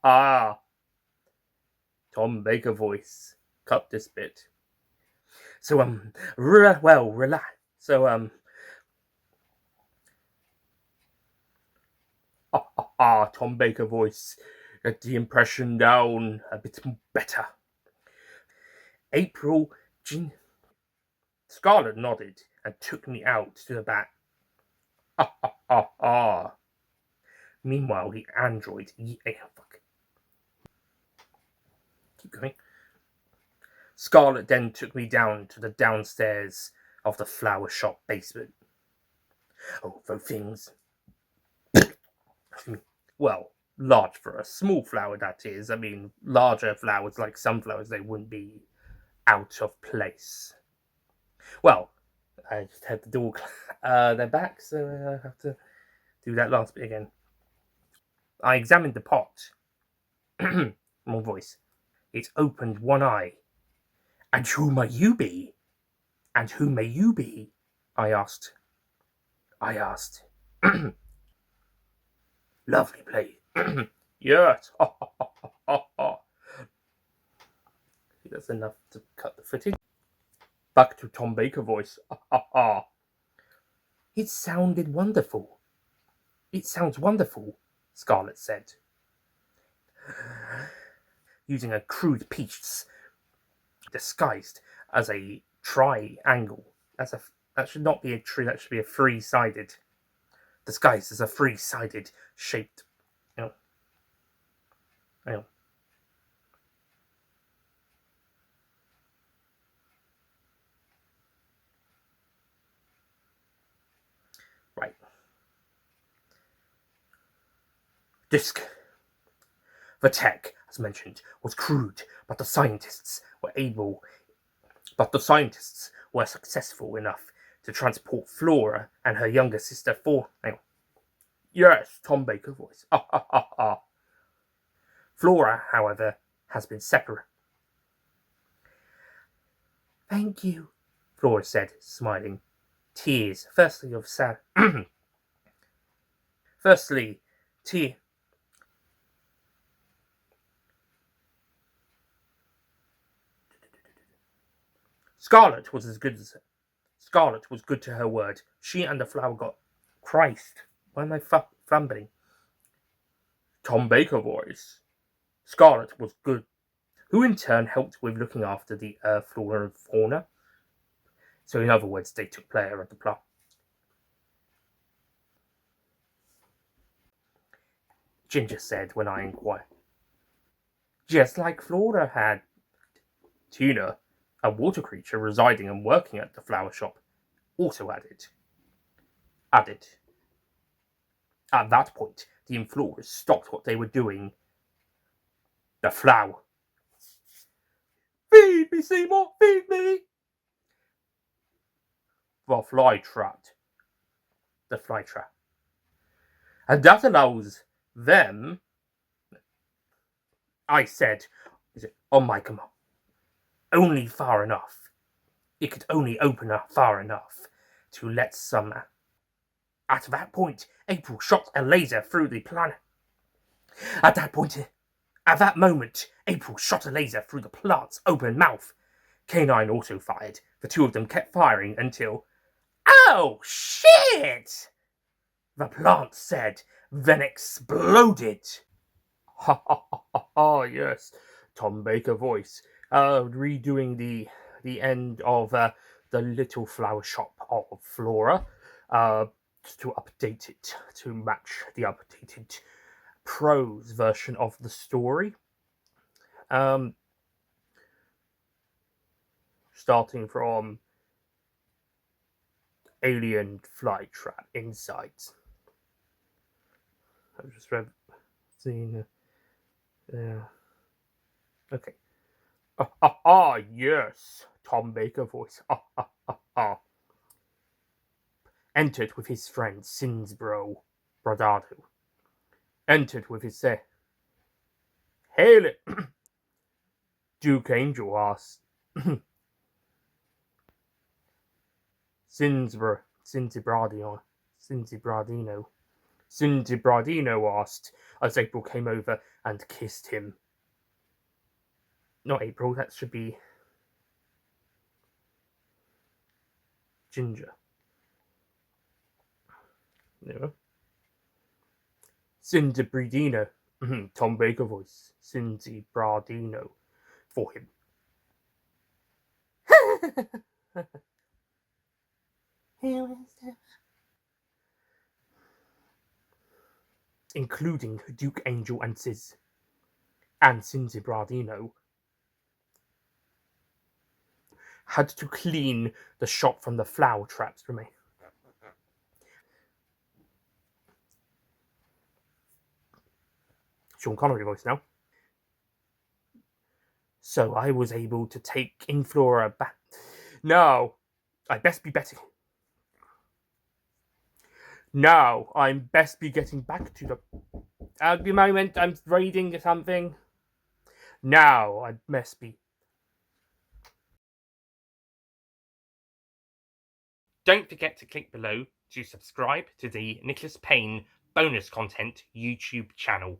ha. Tom Baker voice. Cut this bit. So, relax. So, Tom Baker voice. Get the impression down a bit better. April, Scarlet nodded and took me out to the back. Meanwhile, the android. Fuck. Keep going. Scarlet then took me down to the downstairs of the flower shop basement. Oh, those things. Well, large for a small flower, that is. I mean, larger flowers like sunflowers, they wouldn't be out of place. Well, I just had the door. They're back, so I have to do that last bit again. I examined the pot. More voice. It opened one eye. And who may you be? And who may you be? I asked. Lovely play. Yes. That's enough to cut the footage. Back to Tom Baker voice. It sounded wonderful. It sounds wonderful, Scarlet said, using a crude piece disguised as a triangle. That should not be a tree. That should be a three-sided, disguised as a three-sided shaped. Right. Disc. The tech, as mentioned, was crude, but the scientists were successful enough to transport Flora and her younger sister Yes, Tom Baker voice. Flora, however, has been separate. Thank you, Flora said, smiling. Tears, firstly of sad. Firstly, tear. Scarlet was good to her word. She and the flower got. Christ, why am I fumbling? Tom Baker voice. Scarlet was good, who in turn helped with looking after the earth, flora, and fauna. So, in other words, they took pleasure at the plot. Ginger said when I inquired. Just like Flora had. Tina, a water creature residing and working at the flower shop, also added. At that point, the inflorers stopped what they were doing. The flower. Feed me, Seymour, feed me! The fly trap. And that allows them. I said, on my command, only far enough. It could only open up far enough to let some. At that point, April shot a laser through the planet. At that moment, April shot a laser through the plant's open mouth. Canine also fired. The two of them kept firing until. Oh, shit! The plant said, then exploded. Ha ha ha ha, yes. Tom Baker voice. Redoing the end of the little flower shop of Flora. To update it to match the updated prose version of the story. Starting from Alien Flytrap Insights. I've just seen. Okay. Yes. Tom Baker voice. Entered with his friend Sinsbro Bradado. Entered with his Hail it. Duke Angel asked. Cincy Bradino. Cindy Bradino asked as April came over and kissed him. Not April, that should be Ginger. No. Cindy Bradino. Tom Baker voice. Cindy Bradino for him. Including Duke Angel and Sis. And Cindy Bradino had to clean the shop from the flower traps for me. Sean Connery voice now. So I was able to take in Flora back. No, I best be betting. Now I'm best be getting back to the. At the moment, I'm reading something. Now I must be. Don't forget to click below to subscribe to the Nicholas Payne bonus content YouTube channel.